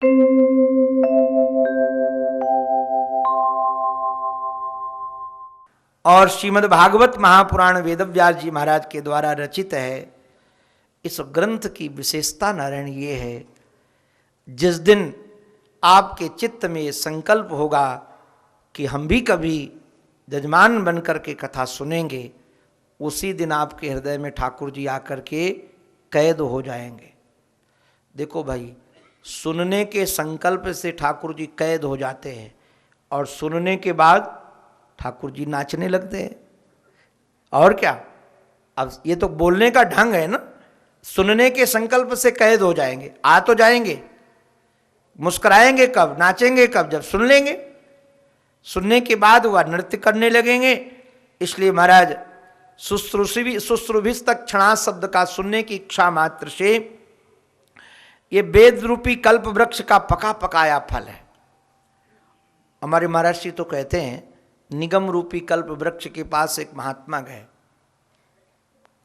और श्रीमद् भागवत महापुराण वेदव्यास जी महाराज के द्वारा रचित है। इस ग्रंथ की विशेषता नारायण ये है, जिस दिन आपके चित्त में ये संकल्प होगा कि हम भी कभी जजमान बनकर के कथा सुनेंगे, उसी दिन आपके हृदय में ठाकुर जी आकर के कैद हो जाएंगे। देखो भाई, सुनने के संकल्प से ठाकुर जी कैद हो जाते हैं और सुनने के बाद ठाकुर जी नाचने लगते हैं। और क्या, अब ये तो बोलने का ढंग है ना। सुनने के संकल्प से कैद हो जाएंगे, आ तो जाएंगे, मुस्कुराएंगे कब, नाचेंगे कब, जब सुन लेंगे। सुनने के बाद वह नृत्य करने लगेंगे। इसलिए महाराज शुश्रूभिस्तक क्षणा शब्द का सुनने की इच्छा मात्र से ये वेद रूपी कल्प वृक्ष का पका पकाया फल है। हमारे महाराज जी तो कहते हैं, निगम रूपी कल्प वृक्ष के पास एक महात्मा गए।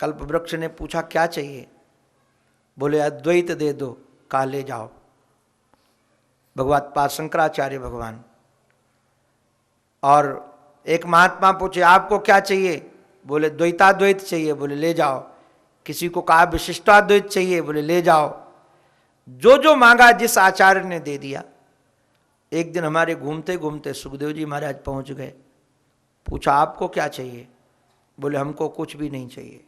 कल्प वृक्ष ने पूछा क्या चाहिए? बोले अद्वैत दे दो, कहा ले जाओ। भगवत पाद शंकराचार्य भगवान। और एक महात्मा पूछे आपको क्या चाहिए? बोले द्वैताद्वैत चाहिए। बोले ले जाओ। किसी को कहा विशिष्टाद्वैत चाहिए। बोले ले जाओ। जो जो मांगा जिस आचार्य ने दे दिया। एक दिन हमारे घूमते घूमते सुखदेव जी महाराज पहुंच गए। पूछा आपको क्या चाहिए? बोले हमको कुछ भी नहीं चाहिए।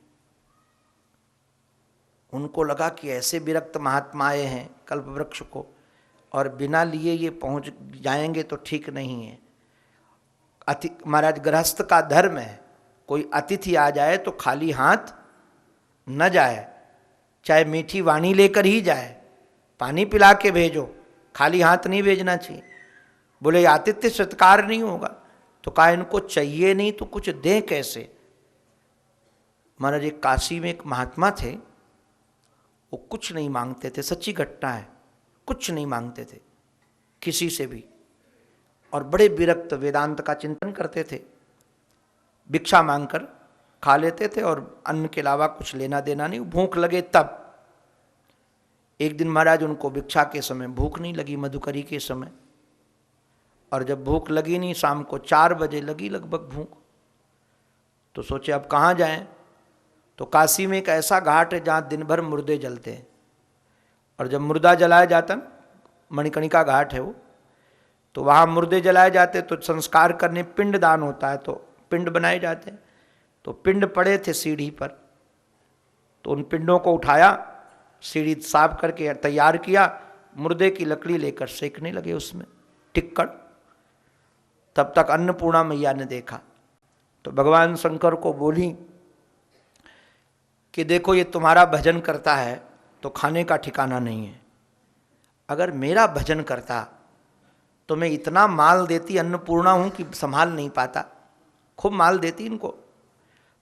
उनको लगा कि ऐसे विरक्त महात्मा आए हैं कल्प वृक्ष को और बिना लिए ये पहुंच जाएंगे तो ठीक नहीं है। महाराज गृहस्थ का धर्म है, कोई अतिथि आ जाए तो खाली हाथ न जाए, चाहे मीठी वाणी लेकर ही जाए, पानी पिला के भेजो, खाली हाथ नहीं भेजना चाहिए। बोले आतिथ्य सत्कार नहीं होगा। तो कहा इनको चाहिए नहीं तो कुछ दें कैसे? महाराज एक काशी में एक महात्मा थे, वो कुछ नहीं मांगते थे, सच्ची घटना है, कुछ नहीं मांगते थे किसी से भी, और बड़े विरक्त वेदांत का चिंतन करते थे। भिक्षा मांगकर खा लेते थे और अन्न के अलावा कुछ लेना देना नहीं, भूख लगे तब। एक दिन महाराज उनको भिक्षा के समय भूख नहीं लगी, मधुकरी के समय, और जब भूख लगी नहीं, शाम को 4 बजे लगी लगभग भूख, तो सोचे अब कहाँ जाएं। तो काशी में एक ऐसा घाट है जहाँ दिन भर मुर्दे जलते हैं, और जब मुर्दा जलाया जाता है, मणिकर्णिका घाट है वो, तो वहाँ मुर्दे जलाए जाते तो संस्कार करने पिंड दान होता है, तो पिंड बनाए जाते हैं। तो पिंड पड़े थे सीढ़ी पर, तो उन पिंडों को उठाया, सीढ़ी साफ करके तैयार किया, मुर्दे की लकड़ी लेकर सेकने लगे उसमें टिक्कड़। तब तक अन्नपूर्णा मैया ने देखा, तो भगवान शंकर को बोली कि देखो ये तुम्हारा भजन करता है तो खाने का ठिकाना नहीं है, अगर मेरा भजन करता तो मैं इतना माल देती, अन्नपूर्णा हूँ कि संभाल नहीं पाता, खूब माल देती इनको।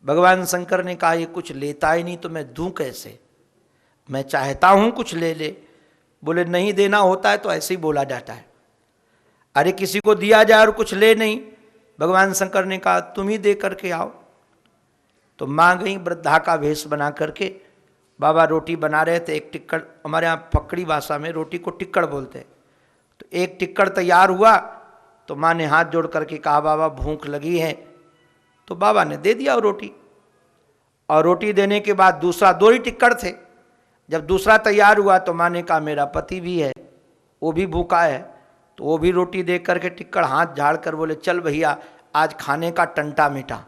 भगवान शंकर ने कहा ये कुछ लेता ही नहीं तो मैं दूं कैसे, मैं चाहता हूँ कुछ ले ले। बोले नहीं देना होता है तो ऐसे ही बोला जाता है, अरे किसी को दिया जाए और कुछ ले नहीं। भगवान शंकर ने कहा तुम ही दे करके आओ। तो माँ गई वृद्धा का वेश बना करके, बाबा रोटी बना रहे थे, एक टिक्कड़, हमारे यहाँ पकड़ी भाषा में रोटी को टिक्कड़ बोलते हैं, तो एक टिक्कड़ तैयार हुआ, तो माँ ने हाथ जोड़ करके कहा बाबा भूख लगी है, तो बाबा ने दे दिया रोटी। और रोटी देने के बाद दूसरा 2 ही टिक्कड़ थे, जब दूसरा तैयार हुआ तो माँ ने कहा मेरा पति भी है, वो भी भूखा है, तो वो भी रोटी दे करके टिक्कड़ हाथ झाड़ कर बोले चल भैया आज खाने का टंटा मिटा।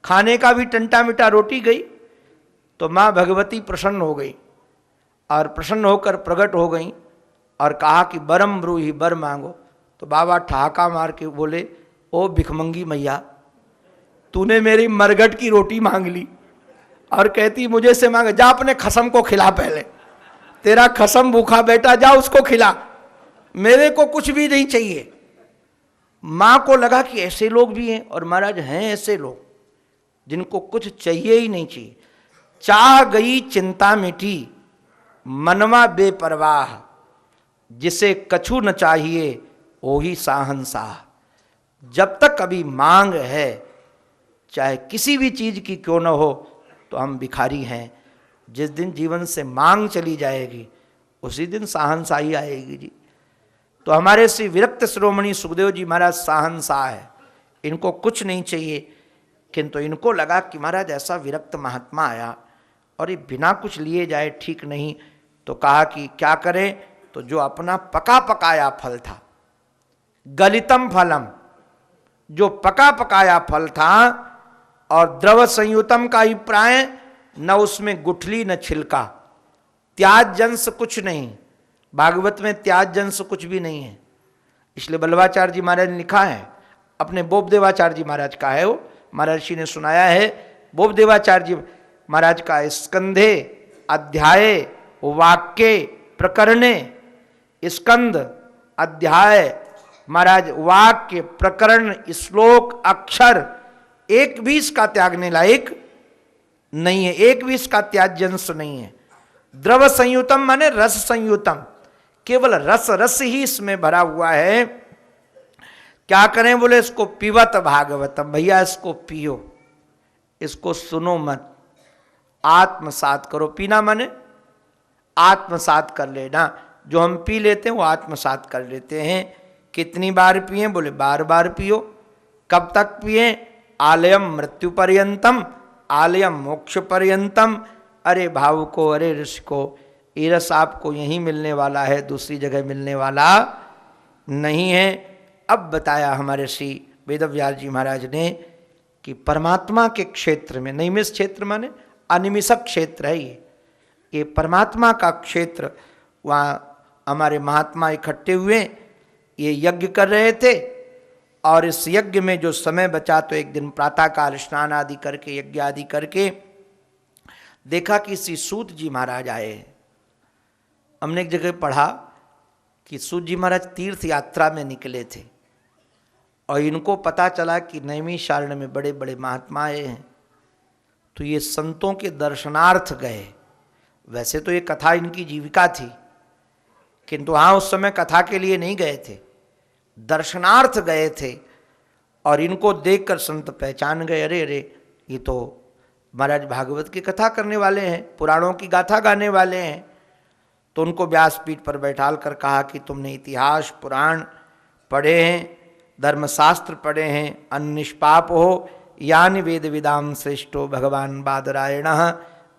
खाने का भी टंटा मिटा, रोटी गई। तो माँ भगवती प्रसन्न हो गई और प्रसन्न होकर प्रकट हो गई और कहा कि बरम ब्रूहि बर मांगो। तो बाबा ठहाका मार के बोले ओ भिखमंगी मैया, तूने मेरी मरगट की रोटी मांग ली और कहती मुझे से मांग, जा अपने खसम को खिला, पहले तेरा खसम भूखा बेटा, जा उसको खिला, मेरे को कुछ भी नहीं चाहिए। माँ को लगा कि ऐसे लोग भी हैं, और महाराज हैं ऐसे लोग जिनको कुछ चाहिए ही नहीं चाहिए। चाह गई चिंता मिटी, मनवा बेपरवाह, जिसे कछु न चाहिए वो ही साहंसाह। जब तक अभी मांग है, चाहे किसी भी चीज की क्यों न हो, तो हम भिखारी हैं। जिस दिन जीवन से मांग चली जाएगी उसी दिन शाहनशाही आएगी जी। तो हमारे श्री विरक्त शिरोमणि सुखदेव जी महाराज शाहनशाह है, इनको कुछ नहीं चाहिए, किंतु इनको लगा कि महाराज ऐसा विरक्त महात्मा आया और ये बिना कुछ लिए जाए ठीक नहीं, तो कहा कि क्या करें, तो जो अपना पका पकाया फल था, गलितम फलम, जो पका पकाया फल था, और द्रव संयुतम का अभिप्राय न उसमें गुठली न छिलका, त्याज जंस कुछ नहीं, भागवत में त्याज जंस कुछ भी नहीं है। इसलिए बल्लभाचार्य जी महाराज ने लिखा है, अपने बोपदेवाचार्य जी महाराज का है वो, महाराज जी ने सुनाया है, बोपदेवाचार्य जी महाराज का स्कंधे अध्याय वाक्य प्रकरणे, स्कंद अध्याय महाराज वाक्य प्रकरण श्लोक अक्षर एक भी इसका त्यागने लायक नहीं है, एक भी इसका त्याज्यंश नहीं है। द्रव संयुतम माने रस संयुतम, केवल रस रस ही इसमें भरा हुआ है। क्या करें, बोले इसको पीवत भागवतम, भैया इसको पियो, इसको सुनो मत, आत्मसात करो। पीना माने आत्मसात कर लेना, जो हम पी लेते हैं वो आत्मसात कर लेते हैं। कितनी बार पिए, बोले बार बार पियो। कब तक पिए, आलयम मृत्यु पर्यंतम, आलयम मोक्ष पर्यंतम। अरे भाव को, अरे ऋषि को, ये रस आपको यहीं मिलने वाला है, दूसरी जगह मिलने वाला नहीं है। अब बताया हमारे श्री वेदव्यास जी महाराज ने कि परमात्मा के क्षेत्र में, नैमिष क्षेत्र माने अनिमिषक क्षेत्र है ये परमात्मा का क्षेत्र, वहाँ हमारे महात्मा इकट्ठे हुए, ये यज्ञ कर रहे थे। और इस यज्ञ में जो समय बचा, तो एक दिन प्रातःकाल स्नान आदि करके, यज्ञ आदि करके देखा कि श्री सूत जी महाराज आए। हमने एक जगह पढ़ा कि सूत जी महाराज तीर्थ यात्रा में निकले थे और इनको पता चला कि नैमिषारण्य में बड़े बड़े महात्मा आए हैं, तो ये संतों के दर्शनार्थ गए। वैसे तो ये कथा इनकी जीविका थी, किंतु हाँ उस समय कथा के लिए नहीं गए थे, दर्शनार्थ गए थे। और इनको देखकर संत पहचान गए, अरे अरे ये तो महाराज भागवत की कथा करने वाले हैं, पुराणों की गाथा गाने वाले हैं। तो उनको व्यासपीठ पर बैठाल कर कहा कि तुमने इतिहास पुराण पढ़े हैं, धर्मशास्त्र पढ़े हैं, अनिष्पाप हो, यानि वेद विदाम श्रेष्ठो भगवान बादरायण,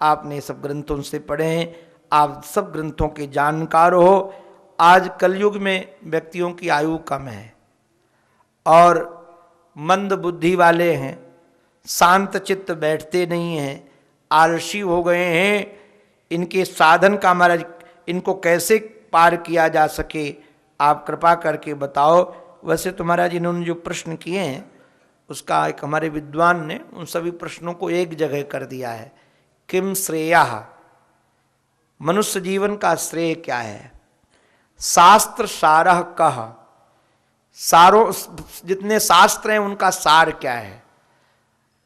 आपने सब ग्रंथों से पढ़े हैं, आप सब ग्रंथों के जानकार हो। आज कलयुग में व्यक्तियों की आयु कम है और मंद बुद्धि वाले हैं, शांत चित्त बैठते नहीं हैं, आलसी हो गए हैं। इनके साधन का महाराज, इनको कैसे पार किया जा सके, आप कृपा करके बताओ। वैसे तो महाराज इन्होंने जो प्रश्न किए हैं उसका एक हमारे विद्वान ने उन सभी प्रश्नों को एक जगह कर दिया है। किम श्रेयः, मनुष्य जीवन का श्रेय क्या है, शास्त्र सारः कह, सारों जितने शास्त्र हैं उनका सार क्या है,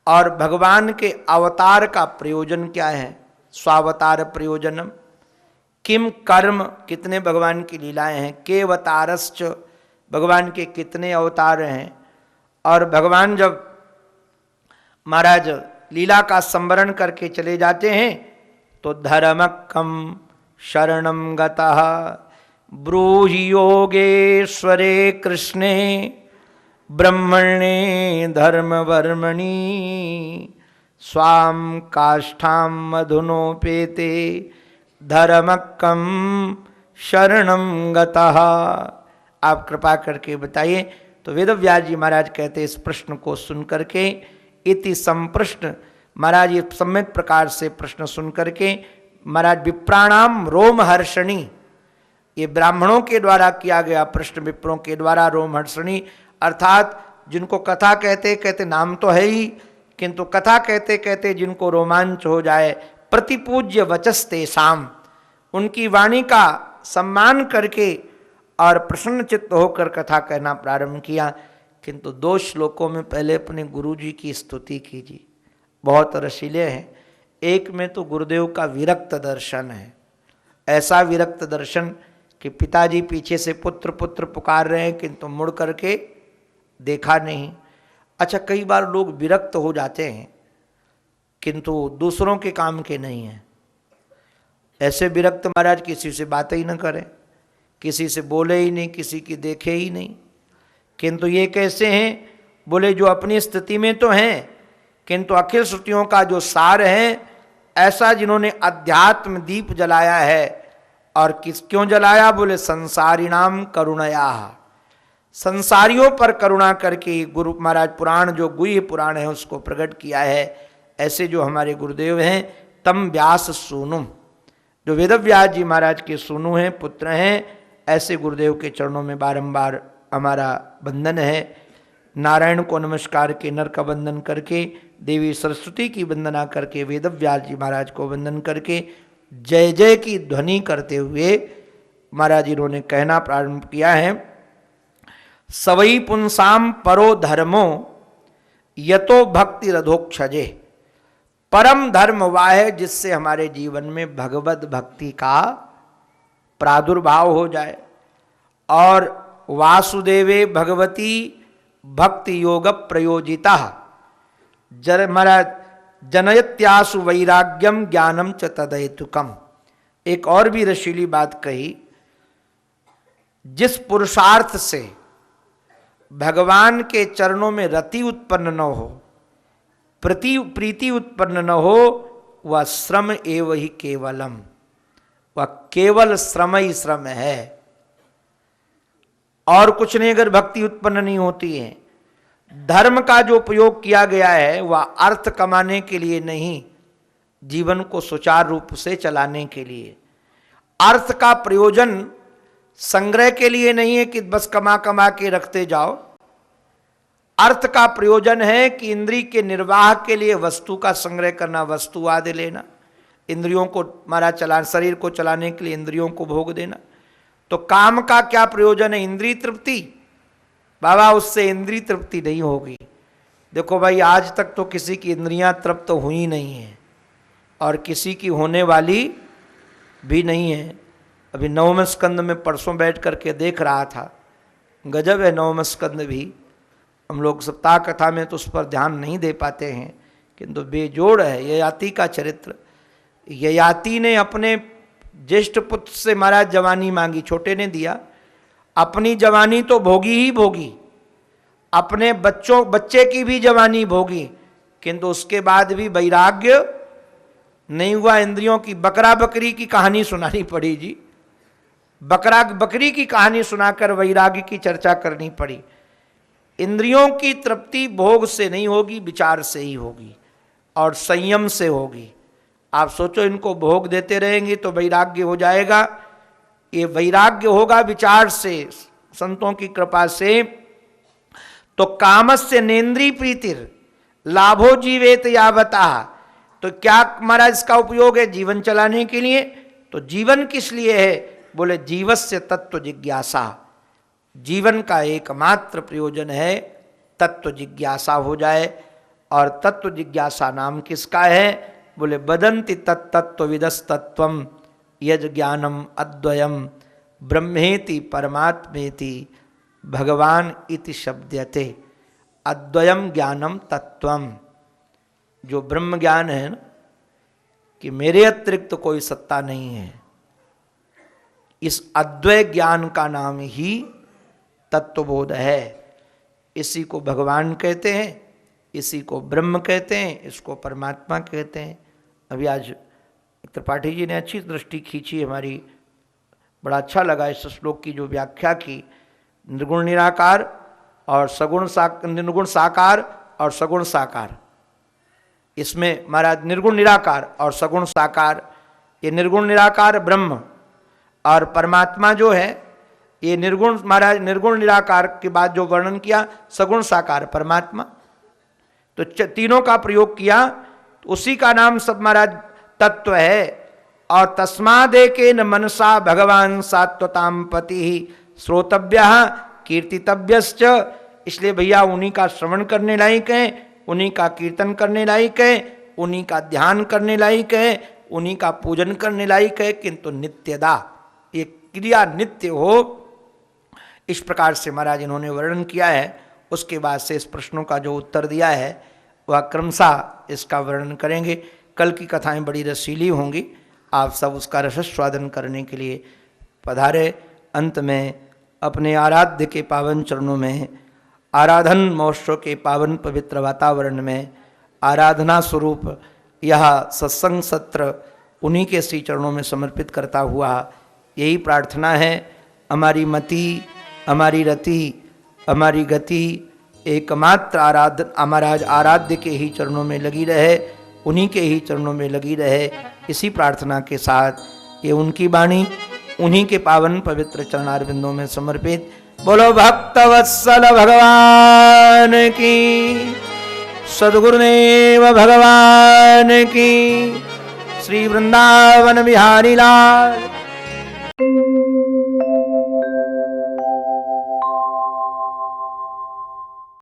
और भगवान के अवतार का प्रयोजन क्या है, स्वावतार प्रयोजनम। किम कर्म, कितने भगवान की लीलाएं हैं, के अवतारश्च, भगवान के कितने अवतार हैं। और भगवान जब महाराज लीला का संवरण करके चले जाते हैं तो धर्मकम शरणम गतः ब्रूहि योगेश्वरे कृष्णे ब्रह्मणे धर्मवर्मणि स्वाम काष्ठाम मधुनोपेते धर्मकम शरणम गतः। आप कृपा करके बताइए। तो वेदव्यास जी महाराज कहते इस प्रश्न को सुन करके, इति संप्रश्न, महाराज ये सम्यक प्रकार से प्रश्न सुन करके महाराज विप्राणाम रोमहर्षणी, ये ब्राह्मणों के द्वारा किया गया प्रश्न, विप्रों के द्वारा रोमहर्षणी, अर्थात जिनको कथा कहते कहते नाम तो है ही, किंतु कथा कहते कहते जिनको रोमांच हो जाए, प्रतिपूज्य वचस्ते शाम, उनकी वाणी का सम्मान करके और प्रसन्न चित्त होकर कथा कहना प्रारंभ किया। किंतु 2 श्लोकों में पहले अपने गुरु जी की स्तुति कीजिए, बहुत रसीले हैं। एक में तो गुरुदेव का विरक्त दर्शन है, ऐसा विरक्त दर्शन कि पिताजी पीछे से पुत्र पुत्र पुकार रहे हैं किंतु मुड़ करके देखा नहीं। अच्छा, कई बार लोग विरक्त हो जाते हैं किंतु दूसरों के काम के नहीं हैं। ऐसे विरक्त महाराज किसी से बात ही न करें, किसी से बोले ही नहीं, किसी की देखे ही नहीं। किंतु ये कैसे हैं? बोले जो अपनी स्थिति में तो हैं, किंतु अखिल श्रुतियों का जो सार है, ऐसा जिन्होंने अध्यात्म दीप जलाया है। और क्यों जलाया? बोले संसारिणाम करुणया, संसारियों पर करुणा करके गुरु महाराज पुराण, जो गुह्य पुराण है, उसको प्रकट किया है। ऐसे जो हमारे गुरुदेव हैं, तम व्यास सूनुम, जो वेदव्यास जी महाराज के सूनु हैं, पुत्र हैं, ऐसे गुरुदेव के चरणों में बारंबार हमारा वंदन है। नारायण को नमस्कार के, नर का वंदन करके, देवी सरस्वती की वंदना करके, वेदव्यास जी महाराज को वंदन करके, जय जय की ध्वनि करते हुए महाराज इन्होंने कहना प्रारंभ किया है। सवई पुंसाम परो धर्मो यतो भक्ति रधोक्षजे, परम धर्म वह है जिससे हमारे जीवन में भगवत भक्ति का प्रादुर्भाव हो जाए। और वासुदेवे भगवती भक्ति योग प्रयोजिता महाराज जनयत्यासु वैराग्यम ज्ञानम च तदहेतुकम। एक और भी रशीली बात कही, जिस पुरुषार्थ से भगवान के चरणों में रति उत्पन्न न हो, प्रीति उत्पन्न न हो, वह श्रम एव ही केवलम, वह केवल श्रम ही श्रम है और कुछ नहीं। अगर भक्ति उत्पन्न नहीं होती है, धर्म का जो उपयोग किया गया है वह अर्थ कमाने के लिए नहीं, जीवन को सुचारू रूप से चलाने के लिए। अर्थ का प्रयोजन संग्रह के लिए नहीं है कि बस कमा कमा के रखते जाओ। अर्थ का प्रयोजन है कि इंद्रिय के निर्वाह के लिए वस्तु का संग्रह करना, वस्तु आदि लेना, इंद्रियों को महाराज चला, शरीर को चलाने के लिए इंद्रियों को भोग देना। तो काम का क्या प्रयोजन है? इंद्रिय तृप्ति। बाबा उससे इंद्रिय तृप्ति नहीं होगी। देखो भाई, आज तक तो किसी की इंद्रियां तृप्त हुई नहीं है और किसी की होने वाली भी नहीं है। अभी नवम स्कंद में परसों बैठ करके देख रहा था, गजब है नवम स्कंद भी। हम लोग सप्ताह कथा में तो उस पर ध्यान नहीं दे पाते हैं, किंतु बेजोड़ है ययाति का चरित्र। ययाति ने अपने ज्येष्ठ पुत्र से महाराज जवानी मांगी, छोटे ने दिया। अपनी जवानी तो भोगी ही भोगी, अपने बच्चे की भी जवानी भोगी, किंतु उसके बाद भी वैराग्य नहीं हुआ। इंद्रियों की बकरा बकरी की कहानी सुनानी पड़ी जी, बकरा बकरी की कहानी सुनाकर वैराग्य की चर्चा करनी पड़ी। इंद्रियों की तृप्ति भोग से नहीं होगी, विचार से ही होगी और संयम से होगी। आप सोचो, इनको भोग देते रहेंगे तो वैराग्य हो जाएगा। ये वैराग्य होगा विचार से, संतों की कृपा से। तो कामस्य नेन्द्रिय प्रीतिर लाभो जीवेत यावता। तो क्या महाराज इसका उपयोग है? जीवन चलाने के लिए। तो जीवन किस लिए है? बोले जीवस्य तत्व जिज्ञासा। जीवन का एकमात्र प्रयोजन है तत्व जिज्ञासा हो जाए। और तत्व जिज्ञासा नाम किसका है? बोले बदंति तत्तत्वविदस्तत्वम यज ज्ञानम अद्वयम ब्रह्मेति परमात्मेति भगवान इति शब्दयते। अद्वयम ज्ञानम तत्वम, जो ब्रह्म ज्ञान है ना, कि मेरे अतिरिक्त कोई सत्ता नहीं है, इस अद्वय ज्ञान का नाम ही तत्वबोध है। इसी को भगवान कहते हैं, इसी को ब्रह्म कहते हैं, इसको परमात्मा कहते हैं। अभी आज त्रिपाठी जी ने अच्छी दृष्टि खींची हमारी, बड़ा अच्छा लगा इस श्लोक की जो व्याख्या की। निर्गुण निराकार और निर्गुण साकार और सगुण साकार। इसमें महाराज निर्गुण निराकार और सगुण साकार, ये निर्गुण निराकार ब्रह्म और परमात्मा जो है ये निर्गुण, महाराज निर्गुण निराकार के बाद जो वर्णन किया सगुण साकार परमात्मा, तो तीनों का प्रयोग किया, तो उसी का नाम सब महाराज तत्व है। और तस्मादेकेन मनसा भगवान सात्वताम पति श्रोतव्य कीर्तितव्यश्च। इसलिए भैया उन्हीं का श्रवण करने लायक है, उन्हीं का कीर्तन करने लायक है, उन्हीं का ध्यान करने लायक है, उन्हीं का पूजन करने लायक है, किंतु नित्यदा, ये क्रिया नित्य हो। इस प्रकार से महाराज इन्होंने वर्णन किया है। उसके बाद से इस प्रश्नों का जो उत्तर दिया है वह क्रमशः इसका वर्णन करेंगे। कल की कथाएं बड़ी रसीली होंगी। आप सब उसका रसस्वादन करने के लिए पधारे। अंत में अपने आराध्य के पावन चरणों में, आराधन महोत्सव के पावन पवित्र वातावरण में आराधना स्वरूप यह सत्संग सत्र उन्हीं के श्री चरणों में समर्पित करता हुआ यही प्रार्थना है, हमारी मति, हमारी रति, हमारी गति एकमात्र आराध्य के ही चरणों में लगी रहे, उन्हीं के ही चरणों में लगी रहे। इसी प्रार्थना के साथ ये उनकी वाणी उन्हीं के पावन पवित्र चरणारविंदों में समर्पित। बोलो भक्तवत्सल भगवान की, सद्गुरुदेव भगवान की, श्री वृंदावन बिहारी लाल